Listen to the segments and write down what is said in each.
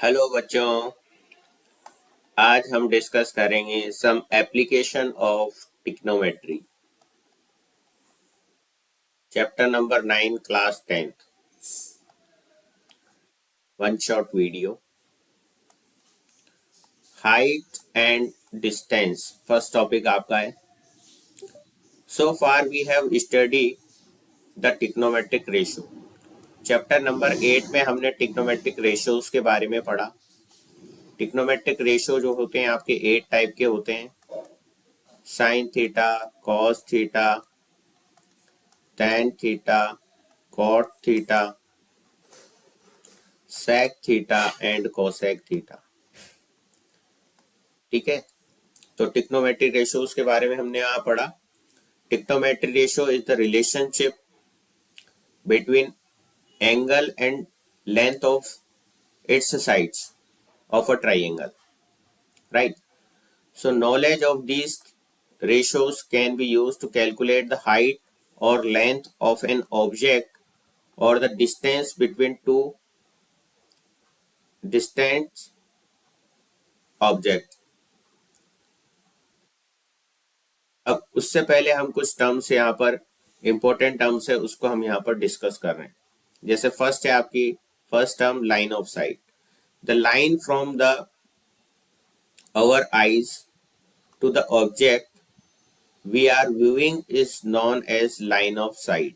Hello बच्चों, आज हम डिस्कस करेंगे some application of trigonometry. Chapter number 9, class 10th, one shot video. Height and distance first topic आपका है। So far we have study the trigonometric ratio. Chapter number 8 में हमने टिक्नोमेट्रिक ratios के बारे में पढ़ा। टिक्नोमेट्रिक रेशियो जो होते हैं आपके 8 टाइप के होते हैं: sine theta, cos theta, tan theta, cot theta, sec theta and cosec theta. ठीक है, तो टिक्नोमेट्रिक रेशियोज के बारे में हमने यहाँ पढ़ा। टिक्नोमेट्रिक ratio is the relationship between angle and length of its sides of a triangle, right? So knowledge of these ratios can be used to calculate the height or length of an object or the distance between two distant objects. अब उससे पहले हम कुछ terms यहाँ पर important terms है उसको हम यहाँ पर डिस्कस कर रहे हैं। जैसे फर्स्ट है आपकी first term line of sight. The line from the our eyes to the object we are viewing is known as line of sight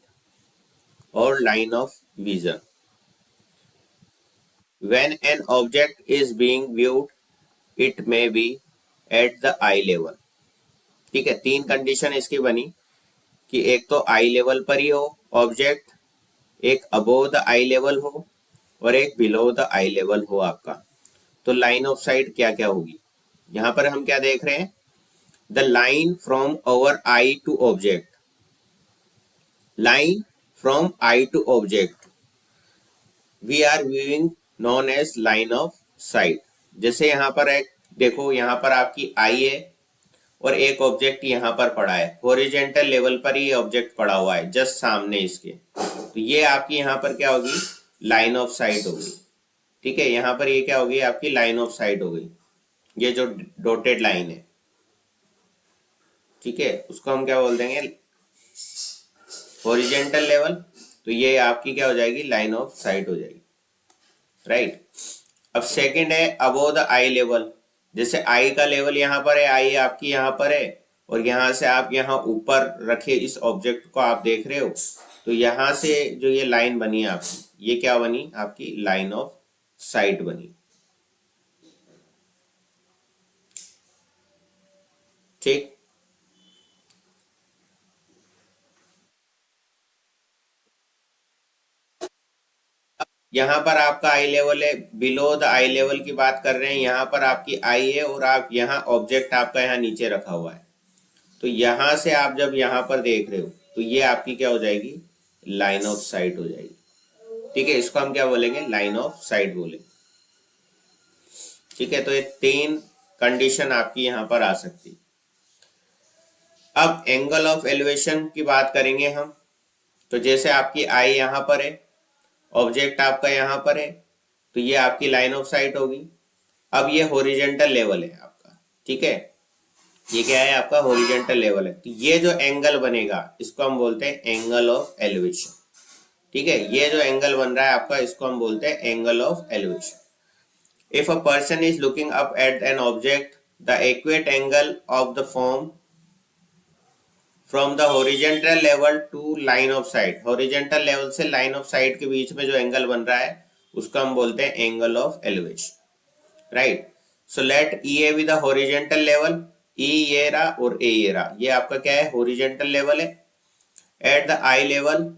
और line of vision. When an object is being viewed, it may be at the eye level. ठीक है, तीन condition इसकी बनी कि एक तो आई level पर ही हो ऑब्जेक्ट, एक अबोव द आई लेवल हो और एक बिलो द आई लेवल हो आपका। तो लाइन ऑफ साइट क्या क्या होगी यहाँ पर हम क्या देख रहे हैं? The line from our eye to object, line from eye to object we are viewing known as line of sight. जैसे यहाँ पर एक देखो, यहाँ पर आपकी आई है और एक ऑब्जेक्ट यहाँ पर पड़ा है, हॉरिजॉन्टल लेवल पर ही ऑब्जेक्ट पड़ा हुआ है जस्ट सामने इसके, तो ये आपकी यहाँ पर क्या होगी? लाइन ऑफ साइट होगी। ठीक है, यहाँ पर ये क्या होगी? आपकी लाइन ऑफ साइट हो गई, ये जो डॉटेड लाइन है। ठीक है, उसको हम क्या बोल देंगे? Horizontal level. तो ये आपकी क्या हो जाएगी? लाइन ऑफ साइट हो जाएगी, राइट? अब सेकंड है अबोव द आई लेवल। जैसे आई का लेवल यहाँ पर है, आई आपकी यहाँ पर है और यहाँ से आप यहाँ ऊपर रखे इस ऑब्जेक्ट को आप देख रहे हो, तो यहाँ से जो ये लाइन बनी है आपकी, ये क्या बनी? आपकी लाइन ऑफ साइट बनी। ठीक, यहाँ पर आपका आई लेवल है, बिलो द आई लेवल की बात कर रहे हैं। यहाँ पर आपकी आई है और आप यहाँ ऑब्जेक्ट आपका यहाँ नीचे रखा हुआ है, तो यहाँ से आप जब यहाँ पर देख रहे हो तो ये आपकी क्या हो जाएगी? लाइन ऑफ साइट हो जाएगी। ठीक है, इसको हम क्या बोलेंगे? लाइन ऑफ साइट बोलेंगे। ठीक है, तो ये तीन कंडीशन आपकी यहाँ पर आ सकती। अब एंगल ऑफ एलिवेशन की बात करेंगे हम। तो जैसे आपकी आई यहाँ पर है, ऑब्जेक्ट आपका यहाँ पर है, तो ये आपकी लाइन ऑफ साइट होगी। अब ये हॉरिजॉन्टल लेवल है आपका। ठीक है, ये क्या है? आपका हॉरिजॉन्टल लेवल है। तो ये जो एंगल बनेगा इसको हम बोलते हैं एंगल ऑफ एलिवेशन। ठीक है, ये जो एंगल बन रहा है आपका इसको हम बोलते हैं angle of elevation. If a person is looking up at an object, the accurate angle of the form from the horizontal level to line of sight, horizontal level से लाइन ऑफ साइट के बीच में जो angle बन रहा है उसको हम बोलते हैं angle of elevation, right? So let E A B the horizontal level, E ये रहा और ए ये रहा, ये आपका क्या है? हॉरिजॉन्टल लेवल है। At the eye level,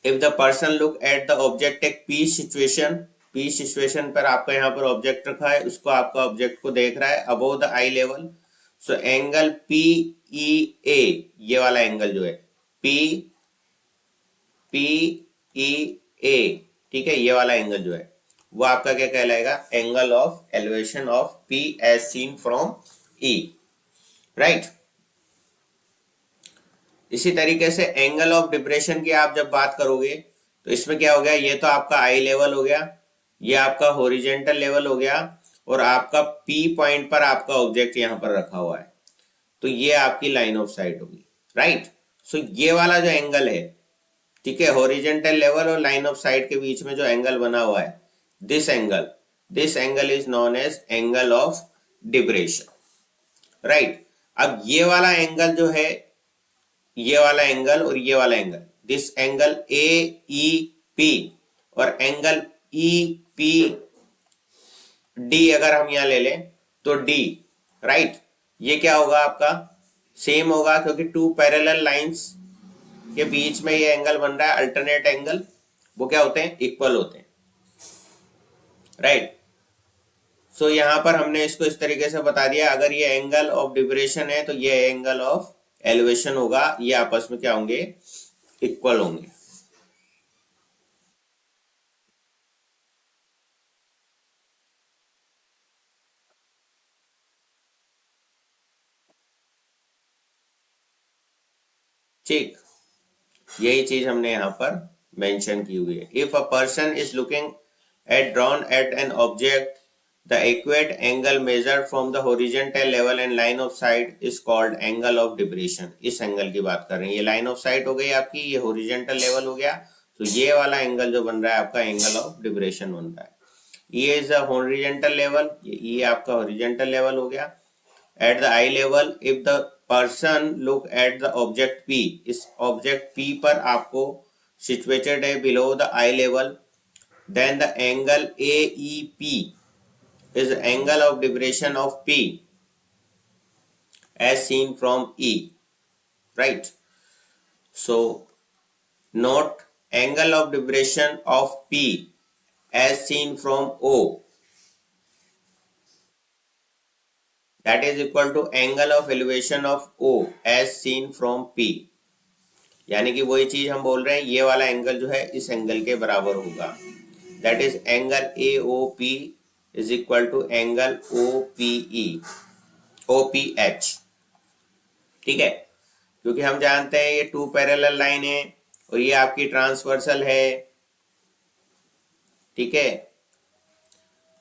if the person look at the object एक पी सिचुएशन, पी सिचुएशन पर आपका यहाँ पर ऑब्जेक्ट रखा है, उसको आपका ऑब्जेक्ट को देख रहा है above the eye level. So angle P E A, ये वाला एंगल जो है पी पी ई ए, ठीक है, ये वाला एंगल जो है वो आपका क्या कहलाएगा? Angle of elevation of P as seen from E, right? इसी तरीके से एंगल ऑफ डिप्रेशन की आप जब बात करोगे तो इसमें क्या हो गया? ये तो आपका आई लेवल हो गया, ये आपका हॉरिजेंटल लेवल हो गया और आपका पी पॉइंट पर आपका ऑब्जेक्ट यहां पर रखा हुआ है, तो ये आपकी लाइन ऑफ साइट होगी, राइट। सो ये वाला जो एंगल है, ठीक है, हॉरिजेंटल लेवल और लाइन ऑफ साइट के बीच में जो एंगल बना हुआ है, this angle is known as angle of depression, right. अब ये वाला एंगल जो है, ये वाला एंगल और ये वाला angle, this angle A E P और एंगल ई पी डी अगर हम यहां ले लें तो डी, राइट, ये क्या होगा आपका, सेम होगा, क्योंकि टू पैरेलल लाइंस के बीच में ये एंगल बन रहा है अल्टरनेट एंगल, वो क्या होते हैं, इक्वल होते हैं, राइट। सो यहां पर हमने इसको इस तरीके से बता दिया, अगर ये एंगल ऑफ डिब्रेशन है तो ये एंगल ऑफ एलिवेशन होगा, ये आपस में क्या होंगे, इक्वल होंगे। ठीक, यही चीज हमने यहाँ पर मेंशन की हुई है। If a person is looking at drawn at an object, the acute angle measured from the horizontal level and line of sight is called angle of depression. इस एंगल की बात कर रहे हैं, ये लाइन ऑफ साइट हो गई आपकी, ये हॉरिजॉन्टल लेवल हो गया, तो ये वाला एंगल जो बन रहा है आपका एंगल ऑफ डिब्रेशन बन रहा है। ये इज द हॉरिजॉन्टल लेवल, ये आपका हॉरिजॉन्टल लेवल हो गया। At the eye level, if the person look at the object P, इस object P पर आपको situated है below the eye level, then the angle AEP is the angle of depression of P as seen from E, right? So note angle of depression of P as seen from O, that is equal to angle of elevation of O as seen from P। यानी कि वही चीज हम बोल रहे हैं, ये वाला एंगल जो है इस एंगल के बराबर होगा, that is angle A O P is equal to angle O P E, O P H, ठीक है। क्योंकि हम जानते हैं ये टू पैरेलल लाइन है और ये आपकी ट्रांसवर्सल है, ठीक है,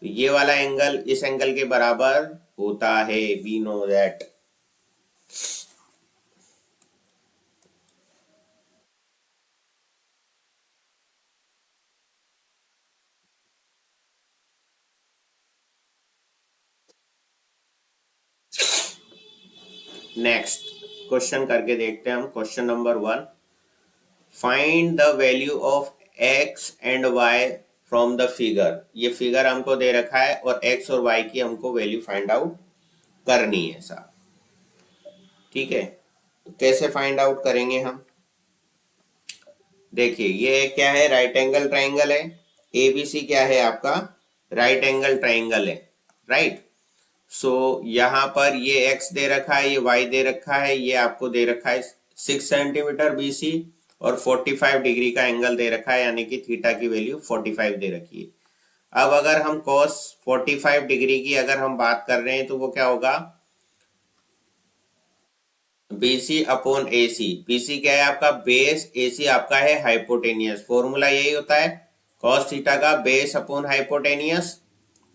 तो ये वाला एंगल इस एंगल के बराबर होता है, we know that. Next question करके देखते हैं हम, question number 1, find the value of x and y from the figure. ये फिगर हमको दे रखा है और x और y की हमको वैल्यू फाइंड आउट करनी है साहब, ठीक है। तो कैसे फाइंड आउट करेंगे हम, देखिए ये क्या है, राइट एंगल ट्राइंगल है, एबीसी क्या है आपका, राइट एंगल ट्राइंगल है, राइट। सो यहाँ पर ये x दे रखा है, ये y दे रखा है, ये आपको दे रखा है 6 सेंटीमीटर बीसी और 45 डिग्री का एंगल दे रखा है, यानी कि थीटा की वैल्यू 45 दे रखी है। अब अगर हम cos 45 डिग्री की अगर हम बात कर रहे हैं तो वो क्या होगा, BC अपॉन AC। BC क्या है आपका बेस, AC आपका है हाइपोटेनियस, फॉर्मूला यही होता है cos थीटा का base upon hypotenuse,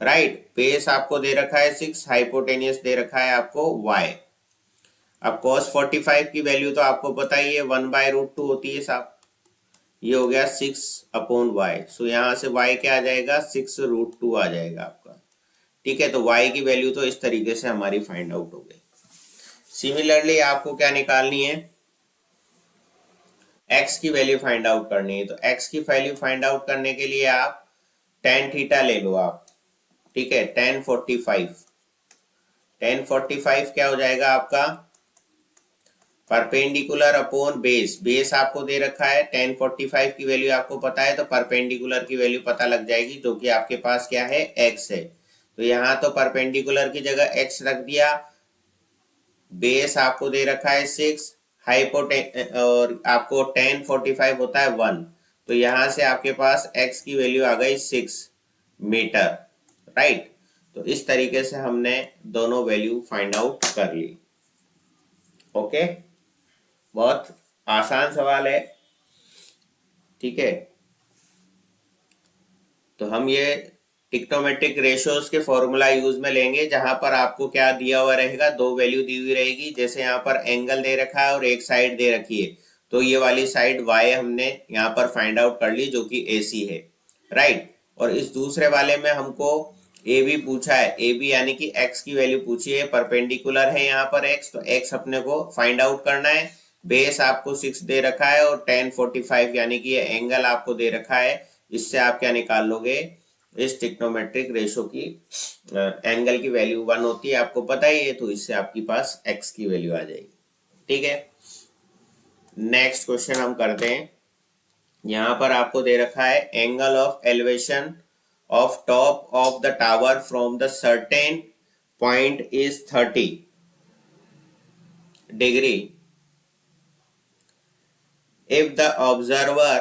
right. Base आपको दे रखा है 6, हाइपोटेनियस दे रखा है आपको y। अब cos 45 की वैल्यू तो आपको पता ही है 1/√2 होती है साहब, ये हो गया 6 अपॉन वाई। सो यहां से y क्या आ जाएगा, 6√2 आ जाएगा आपका, ठीक है। तो y की वैल्यू तो इस तरीके से हमारी फाइंड आउट हो गई। सिमिलरली आपको क्या निकालनी है, x की वैल्यू फाइंड आउट करनी है। तो x की वैल्यू फाइंड आउट करने के लिए आप tan थीटा ले लो आप, ठीक है, tan 45। tan 45 क्या हो जाएगा आपका, परपेंडिकुलर अपॉन बेस, बेस आपको दे रखा है, tan 45 की वैल्यू आपको पता है, तो परपेंडिकुलर की वैल्यू पता लग जाएगी, जो कि आपके पास क्या है, x है। तो यहाँ तो परपेंडिकुलर की जगह x रख दिया, बेस आपको दे रखा है 6, हाइपोटेन और आपको tan 45 होता है 1, तो यहां से आपके पास x की वैल्यू आ गई 6 मीटर, राइट। तो इस तरीके से हमने दोनों वैल्यू फाइंड आउट कर ली, ओके। बहुत आसान सवाल है, ठीक है। तो हम ये टिक्नोमेट्रिक रेशियोज के फॉर्मूला यूज में लेंगे, जहां पर आपको क्या दिया हुआ रहेगा, दो वैल्यू दी हुई रहेगी। जैसे यहाँ पर एंगल दे रखा है और एक साइड दे रखी है, तो ये वाली साइड y हमने यहाँ पर फाइंड आउट कर ली, जो कि AC है, राइट। और इस दूसरे वाले में हमको AB पूछा है, AB यानी कि x की वैल्यू पूछी है, परपेंडिकुलर है यहाँ पर x, तो x अपने को फाइंड आउट करना है। बेस आपको 6 दे रखा है और tan 45 यानी कि ये एंगल आपको दे रखा है। इससे आप क्या निकाल लोगे, इस ट्रिग्नोमेट्रिक रेशो की एंगल की वैल्यू 1 होती है, आपको पता ही है, तो इससे आपके पास x की वैल्यू आ जाएगी। ठीक है, नेक्स्ट क्वेश्चन हम करते हैं। यहां पर आपको दे रखा है angle of elevation of top of the tower from the certain point is 30 degree if the observer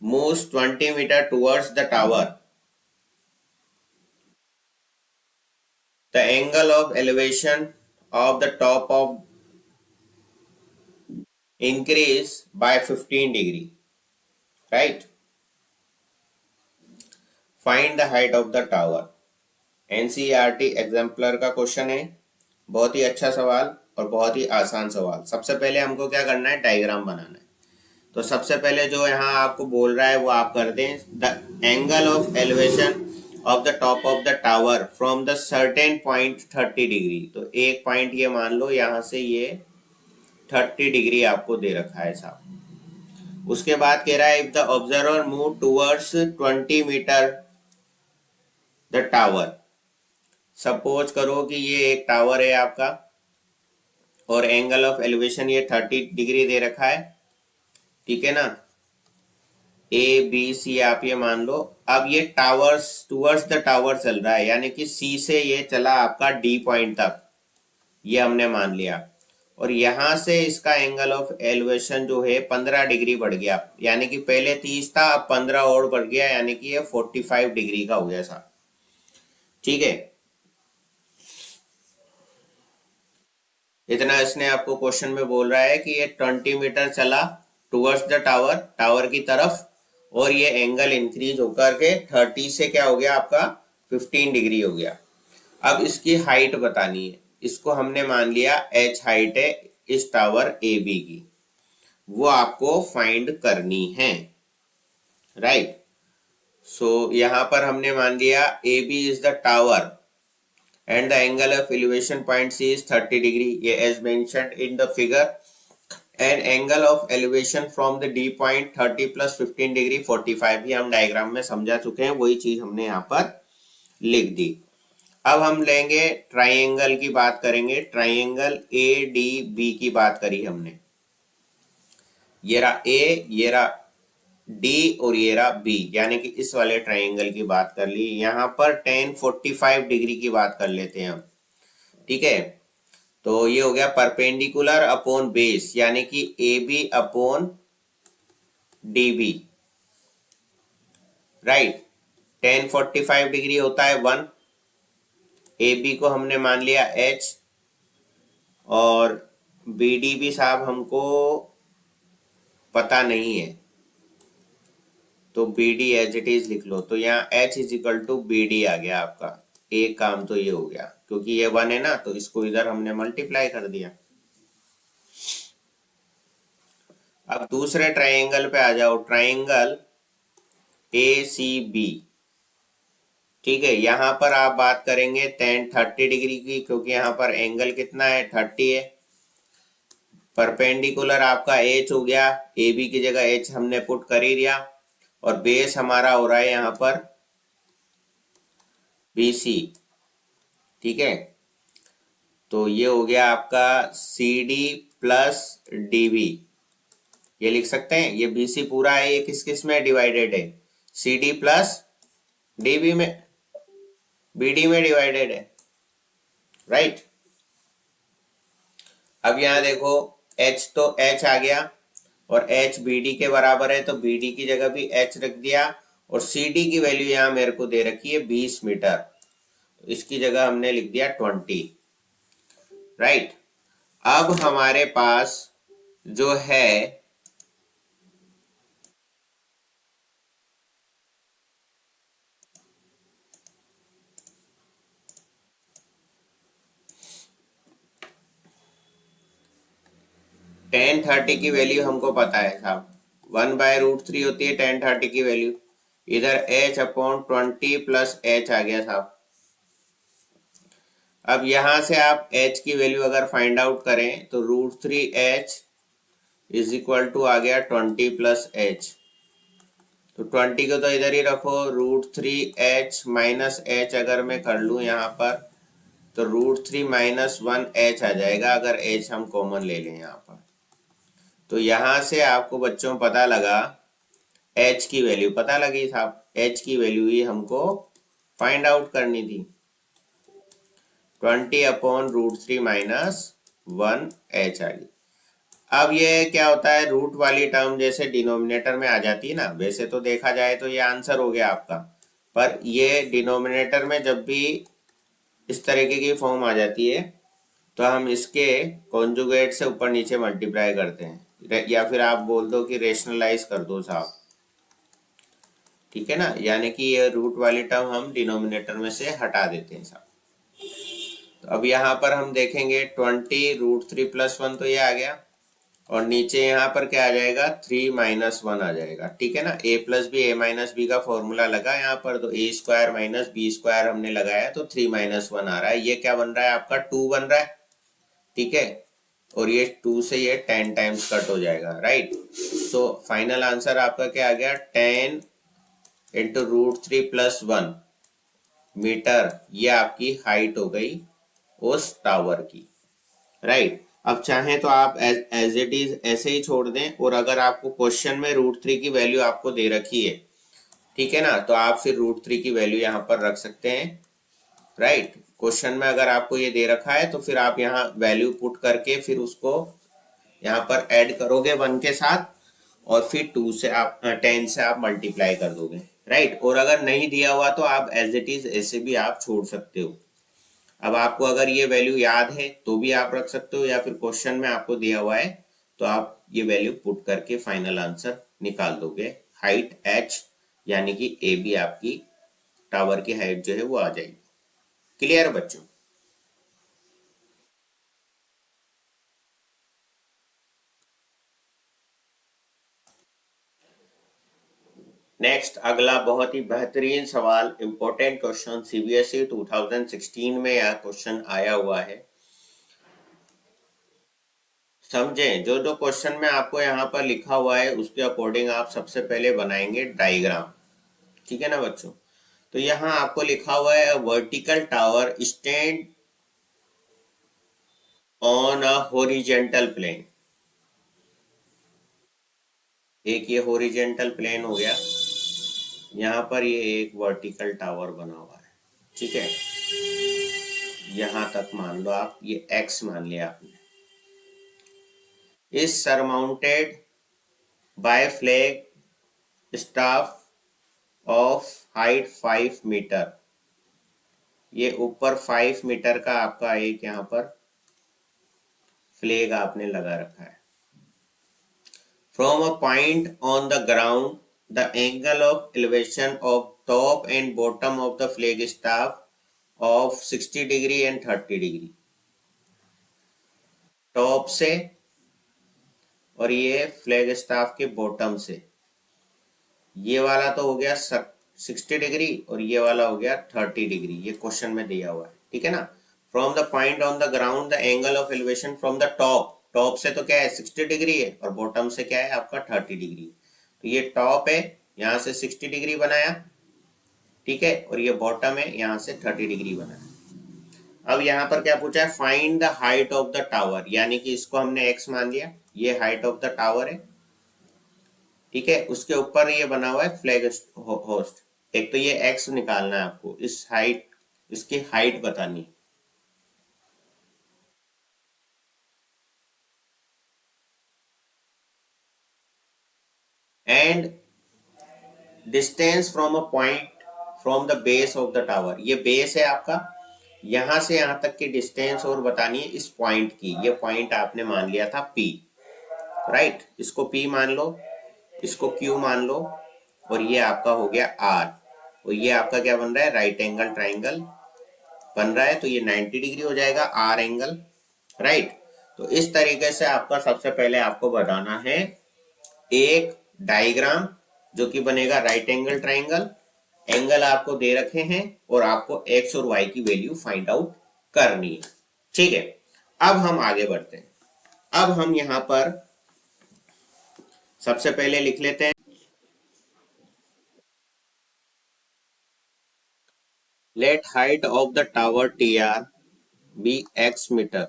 moves 20 meter towards the tower. The angle of elevation of the top of increase by 15 degree, right? Find the height of the tower. NCERT exemplar का question है, बहुत ही अच्छा सवाल और बहुत ही आसान सवाल। सबसे पहले हमको क्या करना है, डायग्राम बनाना है। तो सबसे पहले जो यहाँ आपको बोल रहा है वो आप कर दें, the angle of elevation of the top of the tower from the certain point 30 degree. तो एक पॉइंट ये मान लो यहाँ से ये 30 डिग्री आपको दे रखा है साहब। उसके बाद कह रहा है if the observer move towards 20 metre the tower. Suppose करो कि ये एक टावर है आपका और एंगल ऑफ एलिवेशन ये 30 डिग्री दे रखा है, ठीक है ना। ABC आप ये मान लो। अब ये टावर्स टूवर्ड्स द टावर चल रहा है, यानी कि C से ये चला आपका D पॉइंट तक, ये हमने मान लिया। और यहां से इसका एंगल ऑफ एलिवेशन जो है 15 डिग्री बढ़ गया, यानी कि पहले 30 था, अब 15 और बढ़ गया, यानी कि ये 45 डिग्री का हो गया साहब। ठीक है, इतना इसने आपको क्वेश्चन में बोल रहा है कि ये 20 मीटर चला टूवर्ड्स द टावर, टावर की तरफ, और ये एंगल इंक्रीज होकर के 30 से क्या हो गया आपका 15 डिग्री हो गया। अब इसकी हाइट बतानी है, इसको हमने मान लिया h हाइट है इस टावर AB की, वो आपको फाइंड करनी है, राइट। सो यहां पर हमने मान लिया AB is the tower and the angle of elevation point C is 30 degree, ये as mentioned in the figure, and angle of elevation from the D point 30 plus 15 degree 45, ये हम डायग्राम में समझा चुके हैं, वही चीज हमने यहाँ पर लिख दी। अब हम लेंगे ट्राइंगल की बात करेंगे, ट्राइंगल ADB की बात करी हमने, ये रहा A, ये रहा D और ये रहा B, यानी कि इस वाले ट्राइंगल की बात कर ली। यहाँ पर tan 45 डिग्री की बात कर लेते हैं हम, ठीक है। तो ये हो गया परपेंडिकुलर अपॉन बेस, यानी कि AB upon DB, right. tan 45 degree होता है 1, AB को हमने मान लिया H, और BD भी साहब हमको पता नहीं है, तो BD एज इट इज लिख लो। तो यहाँ H is equal to BD आ गया आपका। एक काम तो ये हो गया, क्योंकि ये 1 है ना, तो इसको इधर हमने मल्टीप्लाई कर दिया। अब दूसरे ट्राइंगल पे आ जाओ, ट्राइंगल ACB, ठीक है। यहां पर आप बात करेंगे tan 30 डिग्री की, क्योंकि यहाँ पर एंगल कितना है 30 है। परपेंडिकुलर आपका H हो गया, AB की जगह H हमने पुट कर ही दिया, और बेस हमारा हो रहा है यहाँ पर BC, ठीक है। तो ये हो गया आपका CD प्लस DB, ये लिख सकते हैं। ये BC पूरा है, ये किस किस में डिवाइडेड है, CD प्लस DB में, BD में डिवाइडेड है, राइट। अब यहां देखो H तो H आ गया, और H BD के बराबर है, तो BD की जगह भी H रख दिया, और CD की वैल्यू यहां मेरे को दे रखी है 20 मीटर, तो इसकी जगह हमने लिख दिया 20, राइट। अब हमारे पास जो है tan 30 की वैल्यू हमको पता है साहब, 1/√3 होती है tan 30 की वैल्यू। इधर h/20 प्लस h आ गया साहब। अब यहां से आप h की वैल्यू अगर फाइंड आउट करें तो √3h इज इक्वल टू आ गया 20 प्लस h। तो 20 को तो इधर ही रखो, √3h माइनस h अगर मैं कर लूं यहाँ पर तो √3 माइनस 1h आ जाएगा, अगर h हम कॉमन ले लें यहाँ पर। तो यहां से आपको बच्चों पता लगा, h की वैल्यू पता लगी साहब, h की वैल्यू ही हमको फाइंड आउट करनी थी, 20/√3 माइनस 1h आ गई। अब ये क्या होता है, रूट वाली टर्म जैसे डिनोमिनेटर में आ जाती है ना, वैसे तो देखा जाए तो ये आंसर हो गया आपका, पर ये डिनोमिनेटर में जब भी इस तरीके की फॉर्म आ जाती है तो हम इसके कॉन्जुगेट से ऊपर नीचे मल्टीप्लाई करते हैं, या फिर आप बोल दो कि रेशनलाइज कर दो साहब, ठीक है ना, यानी कि ये रूट वाली टर्म हम डिनोमिनेटर में से हटा देते हैं साहब। तो अब यहाँ पर हम देखेंगे 20√3 प्लस 1 तो ये आ गया, और नीचे यहाँ पर क्या आ जाएगा, 3 माइनस 1 आ जाएगा, ठीक है ना। a plus B a minus B का फॉर्मूला लगा यहाँ पर, तो a square minus B square हमने लगाया तो 3 माइनस 1 आ रहा है। ये क्या बन रहा है आपका, 2 बन रहा है, ठीक है, और ये 2 से ये 10 टाइम्स कट हो जाएगा, राइट। सो फाइनल आंसर आपका क्या आ गया, 10 इंटू √3 प्लस 1 मीटर, ये आपकी हाइट हो गई उस टावर की, राइट। अब चाहें तो आप एज इट इज ऐसे ही छोड़ दें, और अगर आपको क्वेश्चन में √3 की वैल्यू आपको दे रखी है, ठीक है ना, तो आप फिर √3 की वैल्यू यहाँ पर रख सकते हैं, राइट। क्वेश्चन में अगर आपको ये दे रखा है तो फिर आप यहाँ वैल्यू पुट करके फिर उसको यहाँ पर ऐड करोगे 1 के साथ, और फिर 2 से आप 10 से आप मल्टीप्लाई कर दोगे, राइट। और अगर नहीं दिया हुआ तो आप एज इट इज ऐसे भी आप छोड़ सकते हो। अब आपको अगर ये वैल्यू याद है तो भी आप रख सकते हो, या फिर क्वेश्चन में आपको दिया हुआ है तो आप ये वैल्यू पुट करके फाइनल आंसर निकाल दोगे। हाइट h यानी कि ए बी आपकी टावर की हाइट जो है वो आ जाएगी। क्लियर बच्चों? नेक्स्ट अगला बहुत ही बेहतरीन सवाल, इंपॉर्टेंट क्वेश्चन, सीबीएसई 2016 में यह क्वेश्चन आया हुआ है। समझें, जो जो क्वेश्चन में आपको यहाँ पर लिखा हुआ है उसके अकॉर्डिंग आप सबसे पहले बनाएंगे डायग्राम, ठीक है ना बच्चों। तो यहाँ आपको लिखा हुआ है vertical tower stand on a horizontal plane. एक ये हॉरिजेंटल प्लेन हो गया, यहाँ पर ये एक वर्टिकल टावर बना हुआ है, ठीक है, यहाँ तक मान लो आप, ये एक्स मान लिया आपने, is surmounted by flag staff of height 5 metre. ये ऊपर 5 मीटर का आपका एक यहाँ पर फ्लैग आपने लगा रखा है। From a point on the ground the angle of elevation of top and bottom of the flag staff of 60 degree and 30 degree. Top से और ये फ्लैग स्टाफ के बॉटम से, ये वाला तो हो गया 60 डिग्री और ये वाला हो गया 30 डिग्री, ये क्वेश्चन में दिया हुआ है, ठीक है ना। From the point on the ground the angle of elevation from the top, top से तो क्या है 60 डिग्री है, और बॉटम से क्या है आपका 30 डिग्री। तो ये टॉप है, यहाँ से 60 डिग्री बनाया, ठीक है, और ये बॉटम है, यहाँ से 30 डिग्री बनाया। अब यहाँ पर क्या पूछा है, find the height of the tower, यानी कि इसको हमने एक्स मान लिया, ये हाइट ऑफ द टावर है, ठीक है। उसके ऊपर ये बना हुआ है फ्लैग होस्ट। एक तो ये एक्स निकालना है आपको, इस हाइट, इसकी हाइट बतानी, and distance from a point from the base of the tower, ये बेस है आपका, यहां से यहां तक की डिस्टेंस और बतानी है इस पॉइंट की। ये पॉइंट आपने मान लिया था P, राइट, इसको P मान लो, इसको Q मान लो, और ये आपका हो गया R, और ये आपका क्या बन रहा है, राइट एंगल ट्राइंगल बन रहा है, तो ये 90 डिग्री हो जाएगा R एंगल, राइट। तो इस तरीके से आपका सबसे पहले आपको बताना है एक डायग्राम जो कि बनेगा राइट एंगल ट्राइंगल। एंगल आपको दे रखे हैं और आपको एक्स और वाई की वैल्यू फाइंड आउट करनी है। ठीक है, अब हम आगे बढ़ते हैं। अब हम यहां पर सबसे पहले लिख लेते हैं, let height of the tower T R be X metre,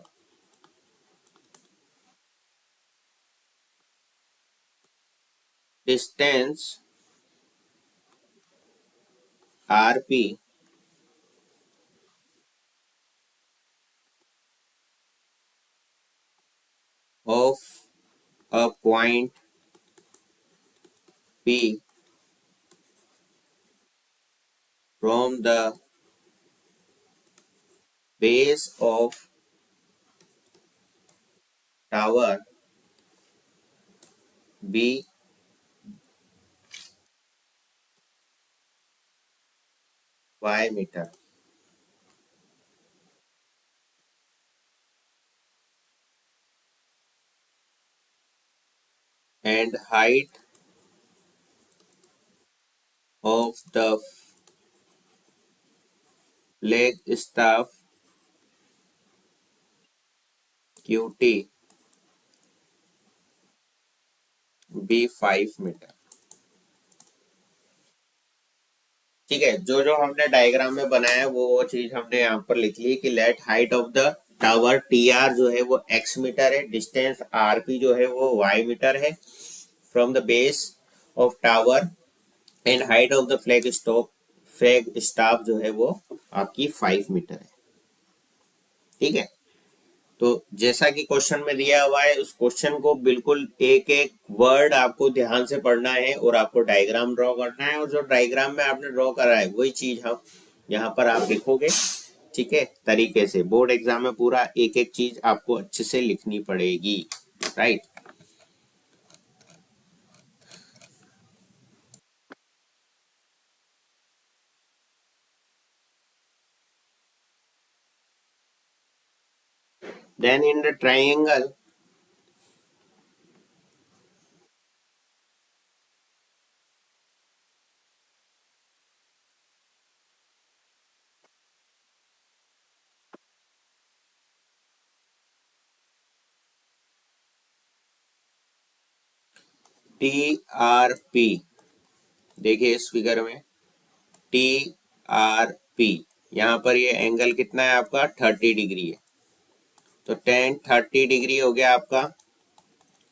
distance R P of a point P from the base of tower B y meter and height of the flag staff QT B 5 metre. ठीक है, जो जो हमने diagram में बनाया है वो चीज हमने यहाँ पर लिख ली कि late height of the tower T are जो है वो एक्स मीटर है, डिस्टेंस आर पी जो है वो वाई मीटर है from the base of tower, and height of the flag staff जो है वो आपकी 5 मीटर है। ठीक है, तो जैसा कि क्वेश्चन में दिया हुआ है उस क्वेश्चन को बिल्कुल एक एक वर्ड आपको ध्यान से पढ़ना है और आपको डायग्राम ड्रॉ करना है, और जो डायग्राम में आपने ड्रॉ करा है वही चीज हम यहाँ पर आप लिखोगे। ठीक है, तरीके से बोर्ड एग्जाम में पूरा एक एक चीज आपको अच्छे से लिखनी पड़ेगी। Right, then in the triangle T R P, देखिए इस फिगर में टी आर पी, यहाँ पर ये एंगल कितना है आपका 30 डिग्री है, तो टेन 30 डिग्री हो गया आपका।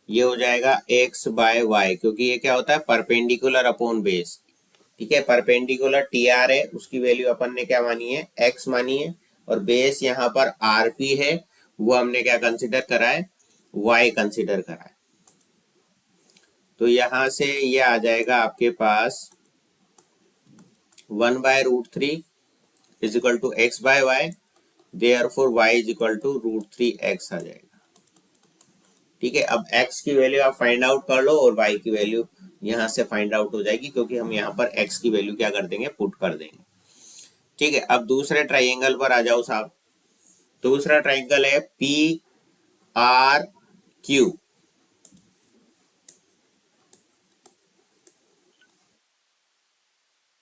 ये हो जाएगा एक्स बाय वाई, क्योंकि ये क्या होता है परपेंडिकुलर अपॉन बेस। ठीक है, परपेंडिकुलर टी आर है उसकी वैल्यू अपन ने क्या मानी है एक्स मानी है, और बेस यहाँ पर आर पी है वो हमने क्या कंसिडर करा है वाई कंसिडर करा है। तो यहां से ये आ जाएगा आपके पास 1/√3 is equal to X by Y, therefore Y is equal to √3x आ जाएगा। ठीक है, अब x की वैल्यू आप फाइंड आउट कर लो और y की वैल्यू यहां से फाइंड आउट हो जाएगी, क्योंकि हम यहाँ पर x की वैल्यू क्या कर देंगे पुट कर देंगे। ठीक है, अब दूसरे ट्राइंगल पर आ जाओ साहब। दूसरा ट्राइंगल है पी आर क्यू।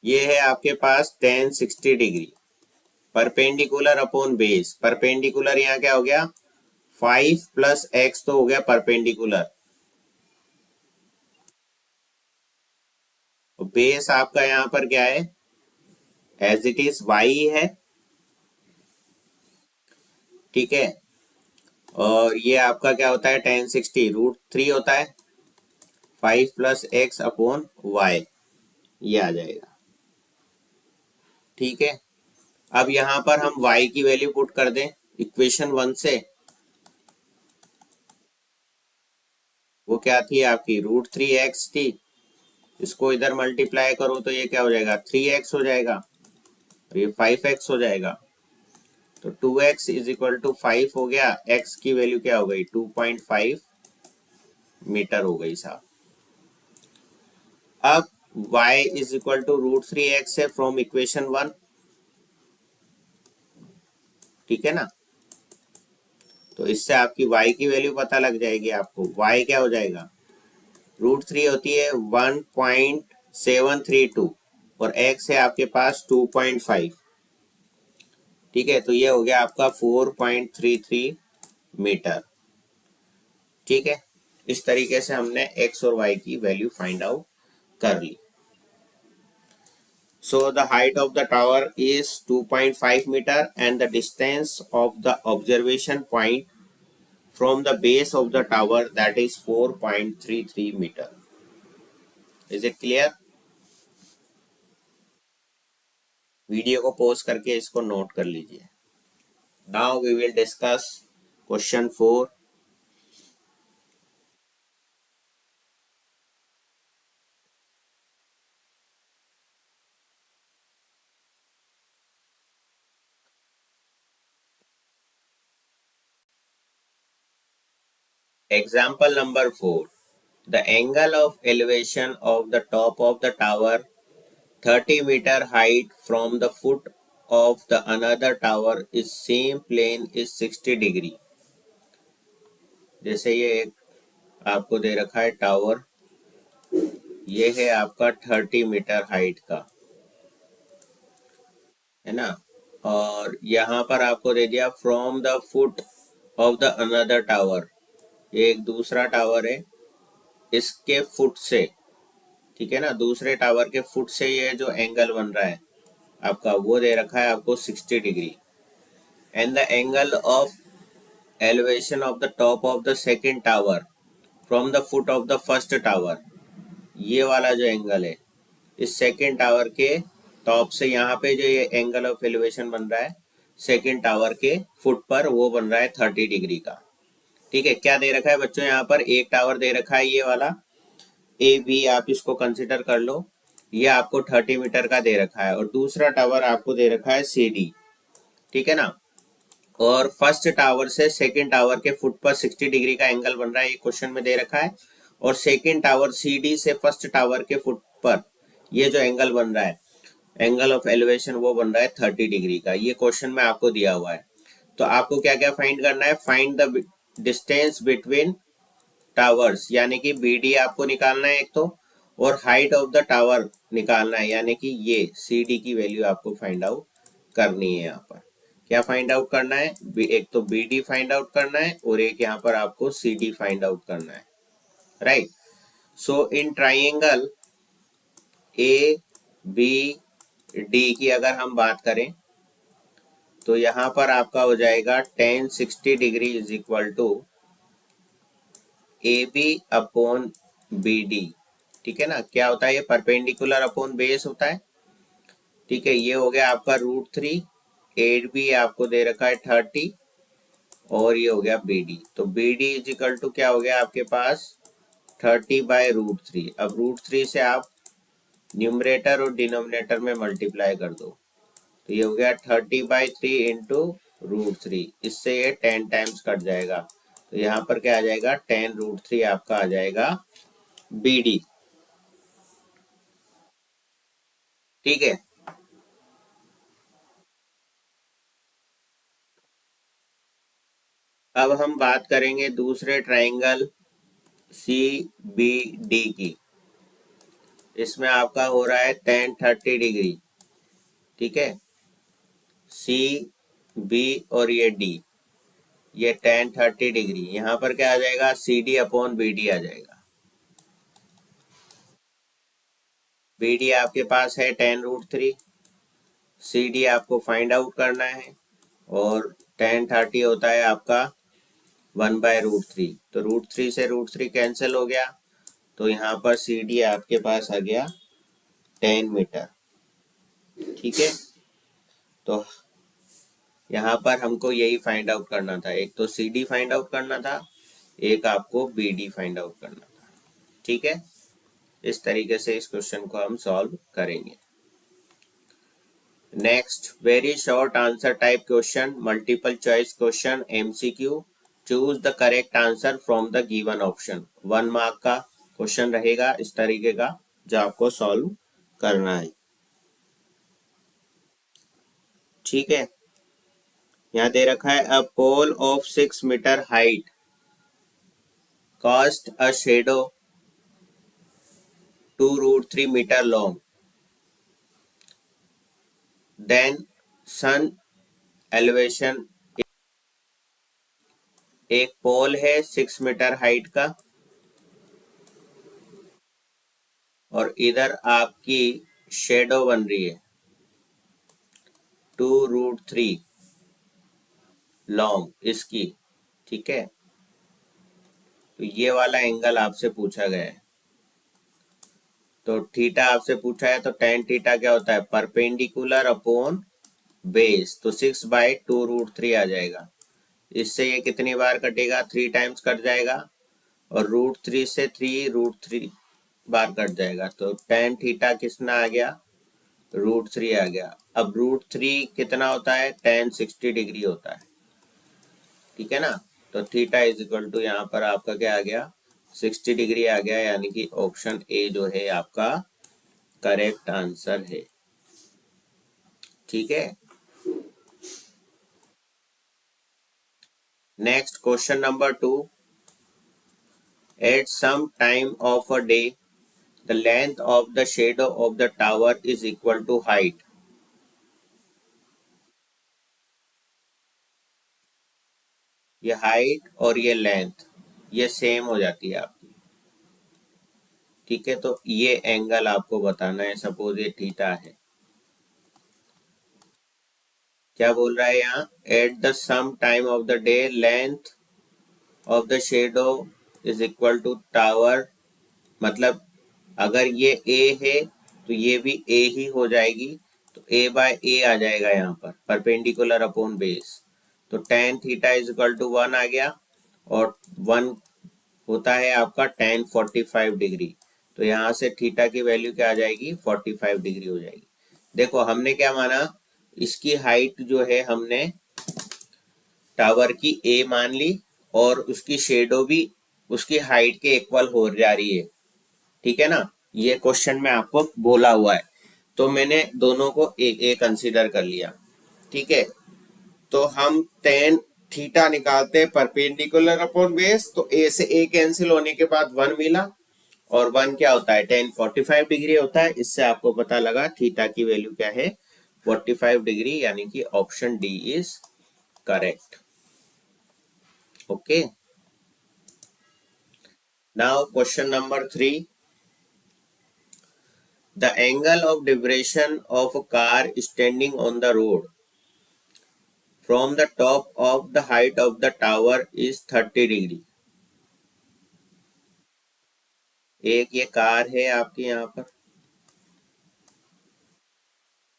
ये है आपके पास 1060 degree, perpendicular upon base. Perpendicular यहाँ क्या हो गया 5 + x तो हो गया परपेंडिकुलर, बेस आपका यहाँ पर क्या है एज इट इज y है। ठीक है, और ये आपका क्या होता है 1060 √3 होता है 5 + x/y, ये आ जाएगा। ठीक है, अब यहां पर हम y की वैल्यू पुट कर दें इक्वेशन 1 से, वो क्या थी आपकी √3x थी, इसको इधर मल्टीप्लाई करो तो ये क्या हो जाएगा 3x हो जाएगा और ये 5x हो जाएगा, तो 2x इज इक्वल टू 5 हो गया, x की वैल्यू क्या हो गई 2.5 मीटर हो गई साहब। अब y is equal to √3x है फ्रॉम इक्वेशन 1। ठीक है ना, तो इससे आपकी y की वैल्यू पता लग जाएगी आपको। y क्या हो जाएगा, √3 होती है 1.732 और x है आपके पास 2.5। ठीक है, तो ये हो गया आपका 4.33 मीटर। ठीक है, इस तरीके से हमने x और y की वैल्यू फाइंड आउट कर ली। So the height of the tower is 2.5 meter and the distance of the observation point from the base of the tower, that is 4.33 meter. Is it clear? Video को pause करके इसको note कर लीजिए। Now we will discuss question 4. Example number 4. The angle of elevation of the top of the tower 30 meter height from the foot of the another tower is same plane is 60 degree. जैसे ये एक आपको दे रखा है tower, ये है आपका 30 metre height का, है ना, और यहाँ पर आपको दे दिया from the foot of the another tower, ये एक दूसरा टावर है, इसके फुट से, ठीक है ना, दूसरे टावर के फुट से ये जो एंगल बन रहा है आपका वो दे रखा है आपको 60 degree. And the angle of elevation of the top of the second tower from the foot of the first tower, ये वाला जो एंगल है इस सेकेंड टावर के टॉप से, यहाँ पे जो ये एंगल ऑफ एलिवेशन बन रहा है सेकेंड टावर के फुट पर, वो बन रहा है 30 डिग्री का। ठीक है, क्या दे रखा है बच्चों, यहाँ पर एक टावर दे रखा है ये वाला ए बी, आप इसको कंसिडर कर लो, ये आपको 30 मीटर का दे रखा है, और दूसरा टावर आपको दे रखा है सी डी। ठीक है ना, और फर्स्ट टावर से सेकेंड टावर के फुट पर 60 डिग्री का एंगल बन रहा है, ये क्वेश्चन में दे रखा है, और सेकेंड टावर सी डी से फर्स्ट टावर के फुट पर ये जो एंगल बन रहा है, एंगल ऑफ एलिवेशन, वो बन रहा है 30 डिग्री का। ये क्वेश्चन में आपको दिया हुआ है। तो आपको क्या क्या फाइंड करना है, find the distance between towers, यानी कि बी डी आपको निकालना है एक तो, और हाइट ऑफ द टावर निकालना है, यानी कि ये सी डी की वैल्यू आपको फाइंड आउट करनी है। यहाँ पर क्या फाइंड आउट करना है, एक तो बी डी फाइंड आउट करना है और एक यहाँ पर आपको सी डी फाइंड आउट करना है, right. So in triangle A B D की अगर हम बात करें तो यहाँ पर आपका हो जाएगा tan 60 degree is equal to A B upon B D. ठीक है ना, क्या होता है, ये परपेंडिकुलर अपॉन बेस होता है। ठीक है, ये हो गया आपका √3, एट बी आपको दे रखा है 30, और ये हो गया बी डी। तो B D is equal to क्या हो गया आपके पास 30/√3। अब √3 से आप न्यूमरेटर और डिनोमिनेटर में मल्टीप्लाई कर दो, तो ये हो गया 30/3 इंटू √3, इससे ये 10 टाइम्स कट जाएगा, तो यहाँ पर क्या आ जाएगा 10√3 आपका आ जाएगा बी डी। ठीक है, अब हम बात करेंगे दूसरे ट्राइंगल सी बी डी की। इसमें आपका हो रहा है tan 30 डिग्री। ठीक है, सी बी और ये डी, ये tan 30 डिग्री, यहाँ पर क्या आ जाएगा C D upon B D आ जाएगा। बी डी आपके पास है tan√3, सी डी आपको फाइंड आउट करना है, और tan 30 होता है आपका 1/√3, तो √3 से √3 कैंसिल हो गया, तो यहाँ पर सी डी आपके पास आ गया 10 मीटर। ठीक है, तो यहाँ पर हमको यही फाइंड आउट करना था, एक तो सी डी फाइंड आउट करना था, एक आपको बी डी फाइंड आउट करना था। ठीक है, इस तरीके से इस क्वेश्चन को हम सॉल्व करेंगे। Next, very short answer type question, multiple choice question, MCQ. Choose the correct answer from the given option. 1 mark का क्वेश्चन रहेगा इस तरीके का, जो आपको सॉल्व करना है। ठीक है, यहाँ दे रखा है a pole of 6 metre height cast a shadow 2√3 metre long then sun elevation. एक पोल है 6 मीटर हाइट का और इधर आपकी शेडो बन रही है 2√3 लॉन्ग इसकी। ठीक है, तो ये वाला एंगल आपसे पूछा गया है। तो थीटा आपसे पूछा है तो टेन थीटा क्या होता है, परपेंडिकुलर अपॉन बेस, तो 6/2√3 आ जाएगा। इससे ये कितनी बार कटेगा, 3 टाइम्स कट जाएगा और √3 से 3√3 बार कट जाएगा। तो टेन थीटा कितना आ गया, √3 आ गया। अब √3 कितना होता है, टेन 60 डिग्री होता है। ठीक है ना, तो थीटा इज इक्वल टू यहाँ पर आपका क्या आ गया, 60 डिग्री आ गया, यानी कि ऑप्शन ए जो है आपका करेक्ट आंसर है। ठीक है, next question number 2। At some time of a day the length of the shadow of the tower is equal to height. ये हाइट और ये लेंथ ये सेम हो जाती है आपकी। ठीक है, तो ये एंगल आपको बताना है, सपोज ये थीटा है। क्या बोल रहा है यहाँ, at the some time of the day length of the shadow is equal to tower, मतलब अगर ये ए है तो ये भी ए ही हो जाएगी, तो ए बाय ए आ जाएगा यहाँ पर, परपेंडिकुलर अपॉन बेस। तो tan theta is equal to 1 आ गया और 1 होता है आपका टेन 45 डिग्री। तो यहाँ से थीटा की वैल्यू क्या आ जाएगी, 45 डिग्री हो जाएगी। देखो हमने क्या माना, इसकी हाइट जो है हमने टावर की ए मान ली और उसकी शेडो भी उसकी हाइट के इक्वल हो जा रही है। ठीक है ना, ये क्वेश्चन में आपको बोला हुआ है, तो मैंने दोनों को एक एक कंसीडर कर लिया। ठीक है, तो हम टेन थीटा निकालते हैं परपेंडिकुलर अपॉन बेस, तो ए से ए कैंसिल होने के बाद 1 मिला और 1 क्या होता है, टेन 45 डिग्री होता है। इससे आपको पता लगा थीटा की वैल्यू क्या है, 45 डिग्री, यानी कि option D is correct. Okay, now question number 3। The angle of deviation of a car standing on the road from the top of the height of the tower is 30 degree. एक ये car है आपकी यहाँ पर।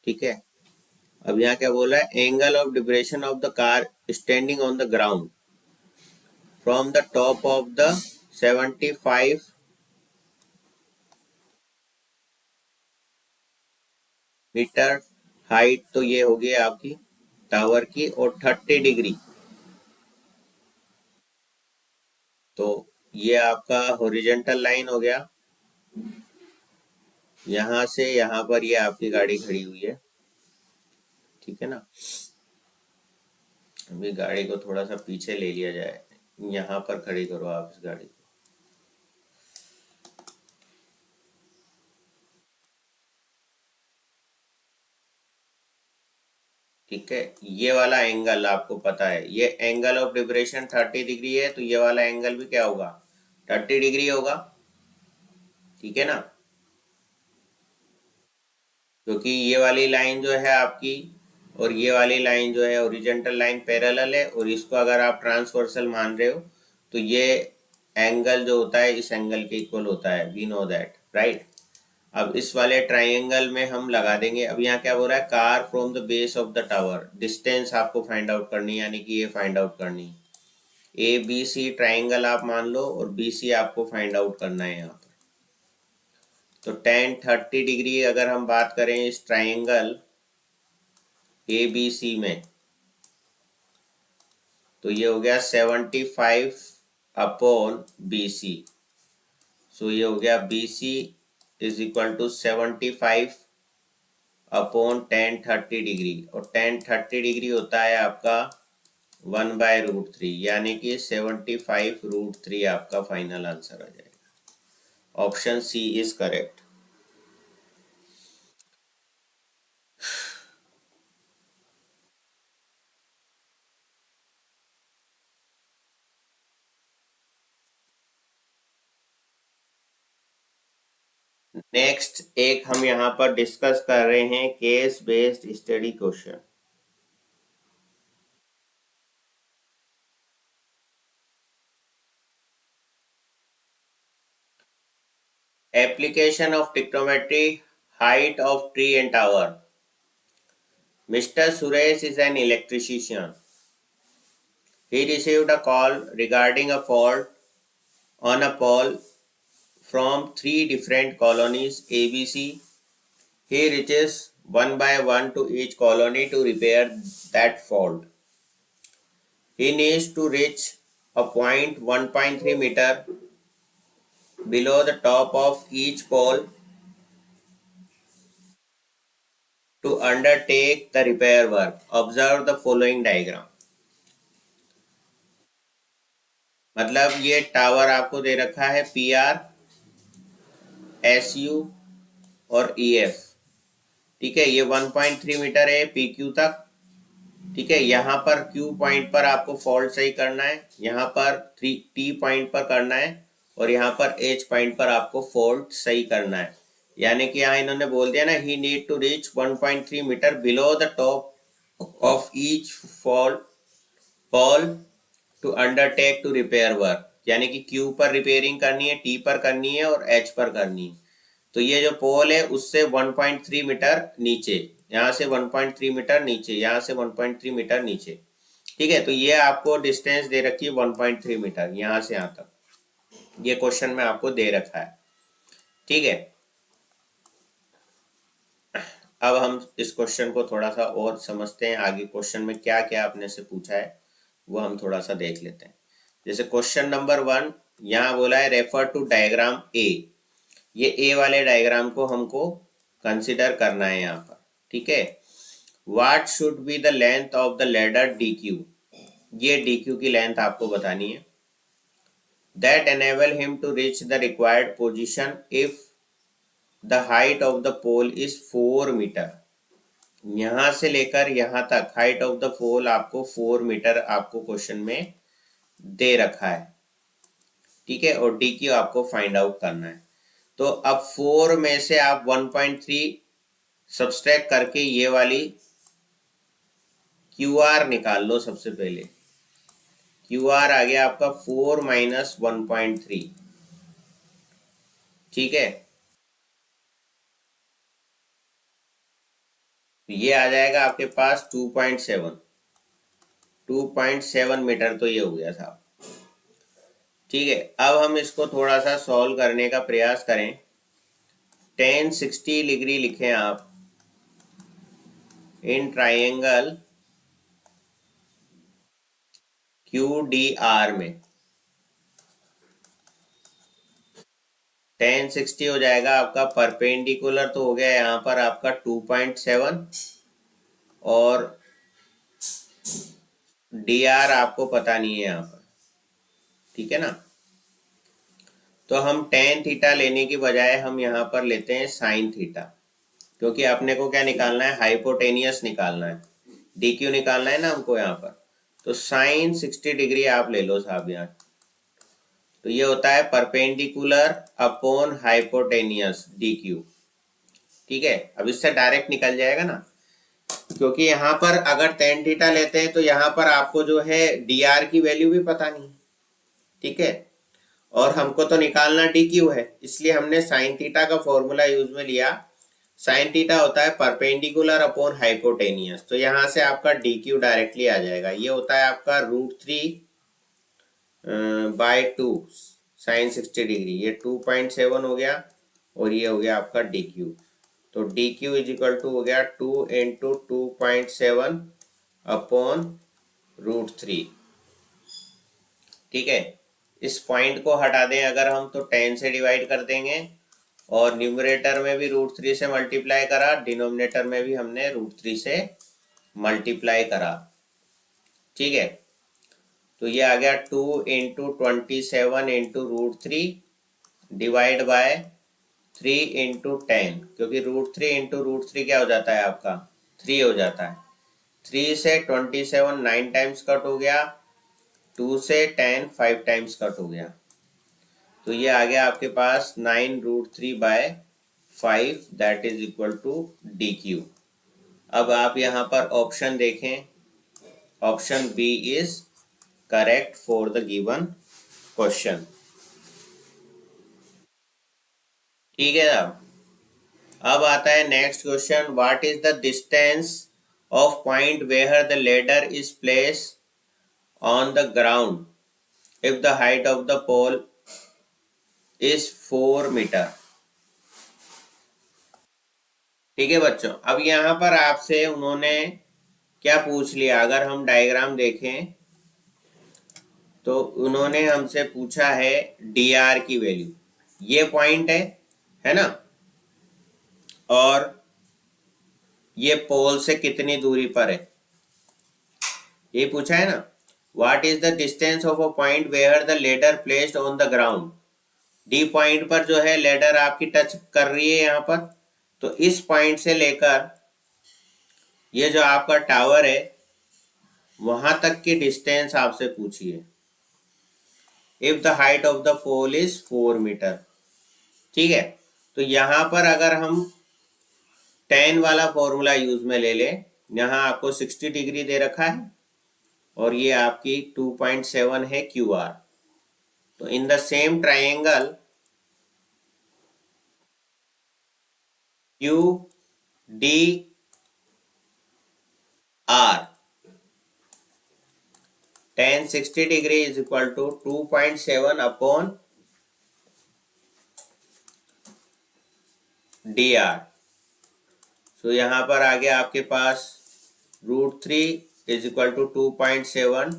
ठीक है, अब यहाँ क्या बोला है, angle of depression of the car standing on the ground from the top of the 75 metre height, तो ये हो गई आपकी टावर की, और 30 डिग्री, तो ये आपका हॉरिजॉन्टल लाइन हो गया। यहाँ से यहाँ पर ये आपकी गाड़ी खड़ी हुई है। ठीक है ना, अभी गाड़ी को थोड़ा सा पीछे ले लिया जाए, यहाँ पर खड़ी करो आप इस गाड़ी को। ठीक है, ये वाला एंगल आपको पता है, ये एंगल ऑफ डिब्रेशन 30 डिग्री है, तो ये वाला एंगल भी क्या होगा, 30 डिग्री होगा। ठीक है ना, क्योंकि ये वाली लाइन जो है आपकी और ये वाली लाइन जो है ओरिजेंटल लाइन पैरेलल है, और इसको अगर आप ट्रांसवर्सल मान रहे हो तो ये एंगल जो होता है इस एंगल के इक्वल होता है, वी नो दैट, राइट। अब इस वाले ट्राइंगल में हम लगा देंगे। अब यहाँ क्या हो रहा है, car from the base of the tower, distance आपको फाइंड आउट करनी है, यानी कि ये फाइंड आउट करनी है। ए बी सी ट्राइंगल आप मान लो और बी सी आपको फाइंड आउट करना है यहाँ पर। तो टेन 30 डिग्री अगर हम बात करें इस ट्राइंगल ए बी सी में, तो ये हो गया 75 अपॉन बी सी। सो ये हो गया B C is equal to 75 upon tan 30 degree, और टेन 30 डिग्री होता है आपका 1/√3, यानी कि 75√3 आपका फाइनल आंसर आ जाएगा। Option C is correct. Next एक हम यहाँ पर डिस्कस कर रहे हैं case based study question. Application of trigonometry, height of tree and tower. Mr. Suresh is an electrician. He received a call regarding a fault on a pole from three different colonies ABC. He reaches one by one to each colony to repair that fault. He needs to reach a point 1.3 meter below the top of each pole to undertake the repair work. Observe the following diagram. मतलब ये tower आपको दे रखा है PR, SU और EF। ठीक है, ये 1.3 metre है PQ तक। ठीक है, यहाँ पर Q पॉइंट पर आपको फॉल्ट सही करना है, यहाँ पर T पॉइंट पर करना है, और यहाँ पर H पॉइंट पर आपको फॉल्ट सही करना है। यानी कि यहाँ इन्होंने बोल दिया ना, he need to reach 1.3 metre below the top of each fault pole to undertake to repair work. यानी कि Q पर रिपेयरिंग करनी है, T पर करनी है और H पर करनी है। तो ये जो पोल है उससे 1.3 मीटर नीचे, यहाँ से 1.3 मीटर नीचे, यहाँ से 1.3 मीटर नीचे। ठीक है, तो ये आपको डिस्टेंस दे रखी है 1.3 मीटर यहाँ से यहाँ तक, ये क्वेश्चन में आपको दे रखा है। ठीक है, अब हम इस क्वेश्चन को थोड़ा सा और समझते हैं, आगे क्वेश्चन में क्या क्या आपने से पूछा है वो हम थोड़ा सा देख लेते हैं। जैसे क्वेश्चन नंबर 1 यहाँ बोला है रेफर टू डायग्राम ए। ये ए वाले डायग्राम को हमको कंसिडर करना है यहाँ पर। ठीक है, what should be the length of the ladder DQ। ये DQ की लेंथ आपको बतानी है। That enable him to reach the required position if the height of the pole is 4 metre. यहां से लेकर यहां तक हाइट ऑफ द पोल आपको 4 मीटर आपको क्वेश्चन में दे रखा है। ठीक है, और DQ आपको फाइंड आउट करना है। तो अब 4 में से आप 1.3 सब्सट्रैक्ट करके ये वाली QR निकाल लो। सबसे पहले QR आ गया आपका 4 माइनस 1.3। ठीक है, ये आ जाएगा आपके पास 2.7 मीटर। तो ये हो गया था। ठीक है, अब हम इसको थोड़ा सा सॉल्व करने का प्रयास करें। tan 60 डिग्री लिखें आप इन ट्राइंगल QDR में। tan 60 हो जाएगा आपका परपेंडिकुलर, तो हो गया यहाँ पर आपका 2.7, और DR आपको पता नहीं है यहाँ पर। ठीक है ना, तो हम tan थीटा लेने की बजाय हम यहाँ पर लेते हैं sin थीटा, क्योंकि अपने को क्या निकालना है, हाइपोटेनियस निकालना है, DQ निकालना है ना हमको यहाँ पर। तो sin 60 डिग्री आप ले लो साहब यहाँ। तो ये होता है परपेंडिकुलर अपॉन हाइपोटेनियस DQ। ठीक है, अब इससे डायरेक्ट निकल जाएगा ना, क्योंकि यहाँ पर अगर tan थीटा लेते हैं तो यहाँ पर आपको जो है DR की वैल्यू भी पता नहीं। ठीक है, और हमको तो निकालना DQ है, इसलिए हमने साइन थीटा का फॉर्मूला यूज में लिया। साइन थीटा होता है परपेंडिकुलर अपॉन हाइपोटेनियस, तो यहाँ से आपका DQ डायरेक्टली आ जाएगा। ये होता है आपका √3/2 साइन 60 डिग्री। ये 2.7 हो गया, और ये हो गया आपका DQ। तो DQ इज इक्वल टू हो गया 2 इंटू 2.7 अपॉन √3। ठीक है, इस पॉइंट को हटा दें अगर हम, तो 10 से डिवाइड कर देंगे, और न्यूमरेटर में भी √3 से मल्टीप्लाई करा, डिनोमिनेटर में भी हमने √3 से मल्टीप्लाई करा। ठीक है, तो ये आ गया 2 × 27 × √3 डिवाइड बाय 3 × 10, क्योंकि √3 × √3 क्या हो जाता है आपका 3 हो जाता है। 3 से 27 9 टाइम्स कट हो गया, 2 से 10 5 टाइम्स कट हो गया, तो ये आ गया आपके पास 9√3/5 that is equal to DQ। अब आप यहाँ पर ऑप्शन देखें, option B is correct for the given question. ठीक है साहब, अब आता है next question, what is the distance of point where the ladder is place on the ground if the height of the pole is 4 metre. ठीक है बच्चों, अब यहाँ पर आपसे उन्होंने क्या पूछ लिया, अगर हम डायग्राम देखें तो उन्होंने हमसे पूछा है dr की वैल्यू। ये पॉइंट है ना, और ये पोल से कितनी दूरी पर है, ये पूछा है ना। What is the distance of a point where the ladder placed on the ground. D point पर जो है लेडर आपकी टच कर रही है यहाँ पर, तो इस पॉइंट से लेकर ये जो आपका टावर है वहां तक की डिस्टेंस आपसे पूछी है। If the height of the pole is 4 metre. ठीक है, तो यहां पर अगर हम tan वाला फॉर्मूला यूज में ले लें, यहाँ आपको 60 डिग्री दे रखा है और ये आपकी 2.7 है QR। तो in the same triangle QDR tan 60 degree is equal to 2.7 upon DR। तो यहाँ पर आ गया आपके पास √3 is equal to 2.7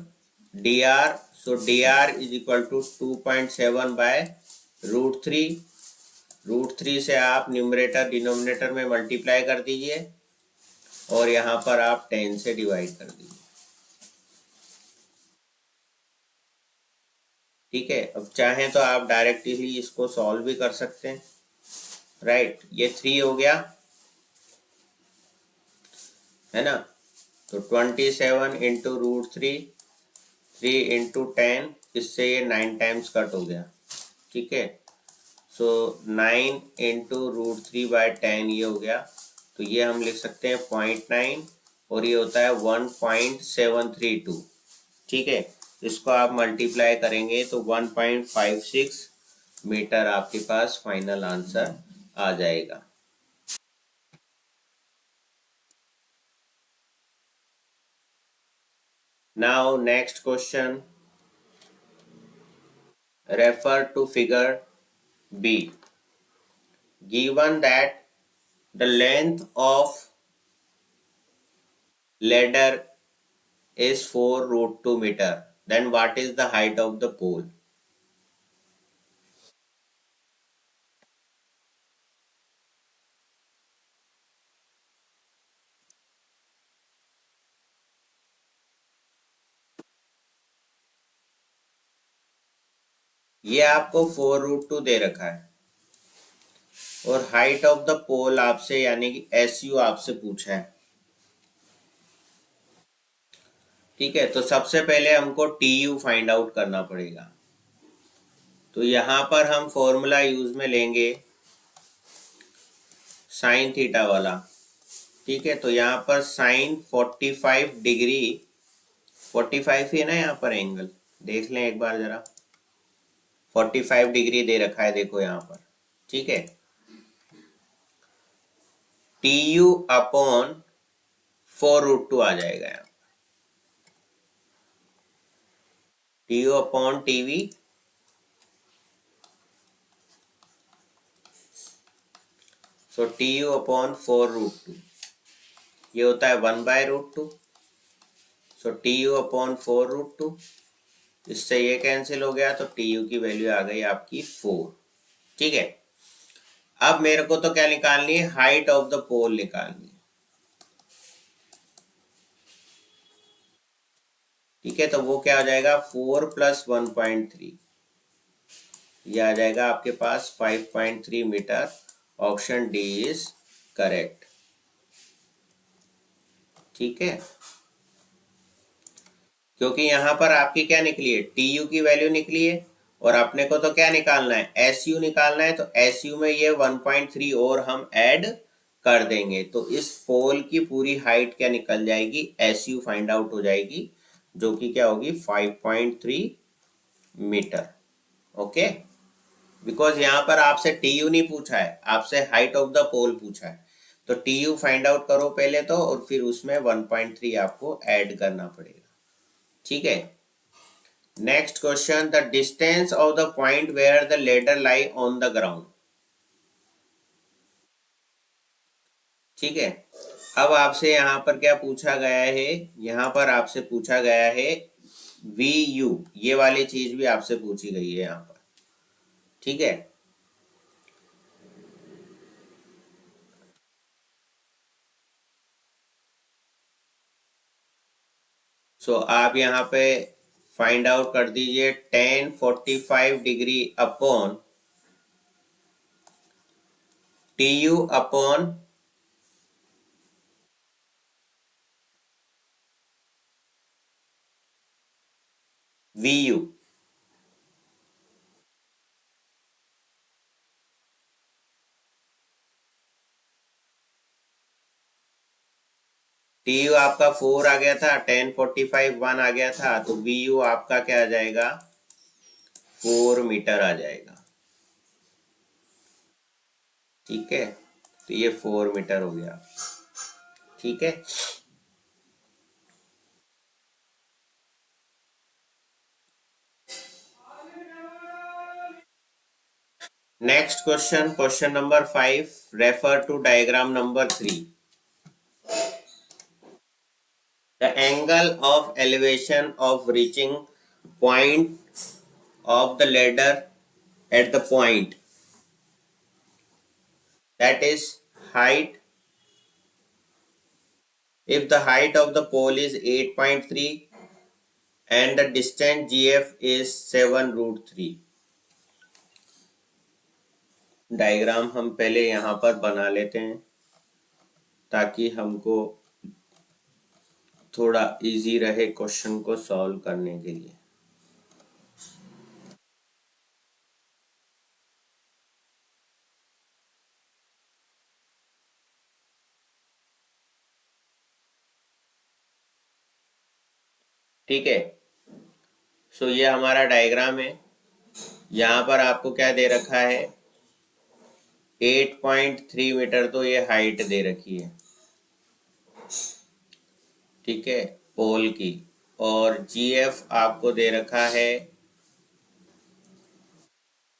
DR। So DR is equal to 2.7/√3। √3 से आप न्यूमरेटर डिनोमिनेटर में मल्टीप्लाई कर दीजिए और यहाँ पर आप 10 से डिवाइड कर दीजिए। ठीक है, अब चाहें तो आप डायरेक्टली इसको सॉल्व भी कर सकते हैं। राइट, ये 3 हो गया है ना, तो 27 × √3, 3 × 10, इससे ये 9 टाइम्स कट हो गया। ठीक है, सो 9 × √3/10 ये हो गया, तो ये हम लिख सकते हैं 0.9 और ये होता है 1.732। ठीक है, इसको आप मल्टीप्लाई करेंगे तो 1.56 मीटर आपके पास फाइनल आंसर आ जाएगा। Now next question, refer to figure B. Given that the length of ladder is 4√2 meter, then what is the height of the pole? ये आपको 4√2 दे रखा है और हाइट ऑफ द पोल आपसे यानी कि SU आपसे पूछा है। ठीक है, तो सबसे पहले हमको TU फाइंड आउट करना पड़ेगा। तो यहां पर हम फॉर्मूला यूज में लेंगे साइन थीटा वाला। ठीक है, तो यहाँ पर साइन 45 डिग्री, 45 ही ना यहाँ पर एंगल, देख लें एक बार जरा, 45 डिग्री दे रखा है देखो यहाँ पर। ठीक है, TU अपॉन 4√2 आ जाएगा यहाँ, TU अपॉन TV, सो TU अपॉन 4√2 ये होता है 1/√2। सो TU अपॉन 4√2, इससे ये कैंसिल हो गया तो TU की वैल्यू आ गई आपकी 4। ठीक है, अब मेरे को तो क्या निकालनी है, हाइट ऑफ द पोल निकालनी है। ठीक है, तो वो क्या हो जाएगा, 4 + 1.3, ये आ जाएगा आपके पास 5.3 metre. Option D is correct. ठीक है, क्योंकि यहां पर आपकी क्या निकली है, टी यू की वैल्यू निकली है, और अपने को तो क्या निकालना है, एस यू निकालना है। तो एस यू में ये 1.3 और हम ऐड कर देंगे, तो इस पोल की पूरी हाइट क्या निकल जाएगी, एस यू फाइंड आउट हो जाएगी, जो कि क्या होगी, 5.3 मीटर। ओके, बिकॉज यहाँ पर आपसे टी यू नहीं पूछा है, आपसे हाइट ऑफ द पोल पूछा है। तो टी यू फाइंड आउट करो पहले तो, और फिर उसमें 1.3 आपको ऐड करना पड़ेगा। ठीक है, next question, the distance of the point where the ladder lie on the ground. ठीक है, अब आपसे यहाँ पर क्या पूछा गया है, यहाँ पर आपसे पूछा गया है वी यू, ये वाली चीज भी आपसे पूछी गई है यहाँ पर। ठीक है, सो आप यहाँ पे फाइंड आउट कर दीजिए, 1045 degree upon T U upon V U. T U आपका 4 आ गया था, 1045 1 आ गया था, तो वी यू आपका क्या आ जाएगा, 4 मीटर आ जाएगा। ठीक है, तो ये 4 मीटर हो गया। ठीक है, next question, question number 5, refer to diagram number 3। The angle of elevation of reaching point of the ladder at the point, that is height, if the height of the pole is 8.3 and the distance GF is 7√3। Diagram हम पहले यहाँ पर बना लेते हैं ताकि हमको थोड़ा इजी रहे क्वेश्चन को सॉल्व करने के लिए। ठीक है, सो ये हमारा डायग्राम है। यहाँ पर आपको क्या दे रखा है, 8.3 मीटर तो ये हाइट दे रखी है। ठीक है, पोल की, और जीएफ आपको दे रखा है,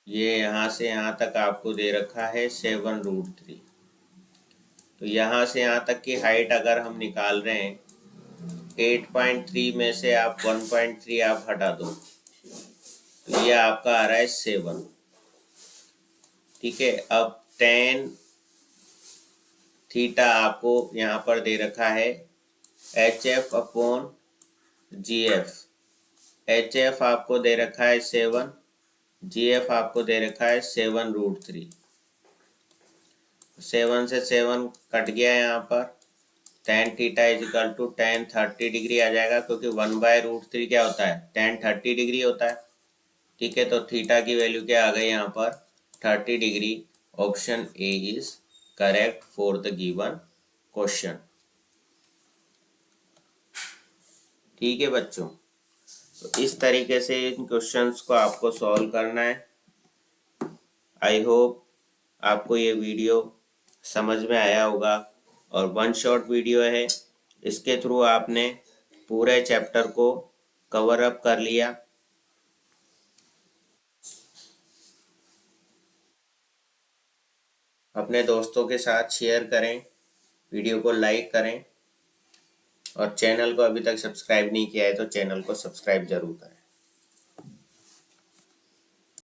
ये यहाँ से यहाँ तक आपको दे रखा है 7√3। तो यहाँ से यहाँ तक की हाइट अगर हम निकाल रहे हैं, 8.3 में से आप 1.3 आप हटा दो, तो ये आपका आ रहा है 7। ठीक है, अब tan थीटा आपको यहाँ पर दे रखा है HF अपॉन GF। HF आपको दे रखा है 7, GF आपको दे रखा है 7√3। 7 से 7 कट गया यहाँ पर, tan theta equal to tan 30 degree आ जाएगा, क्योंकि 1/√3 क्या होता है, tan 30 डिग्री होता है। ठीक है, तो थीटा की वैल्यू क्या आ गई यहाँ पर, 30 degree. Option A is correct for the given question. ठीक है बच्चों, तो इस तरीके से इन क्वेश्चंस को आपको सॉल्व करना है। आई होप आपको ये वीडियो समझ में आया होगा, और 1 शॉट वीडियो है, इसके थ्रू आपने पूरे चैप्टर को कवर अप कर लिया। अपने दोस्तों के साथ शेयर करें, वीडियो को लाइक करें, और चैनल को अभी तक सब्सक्राइब नहीं किया है तो चैनल को सब्सक्राइब जरूर करें।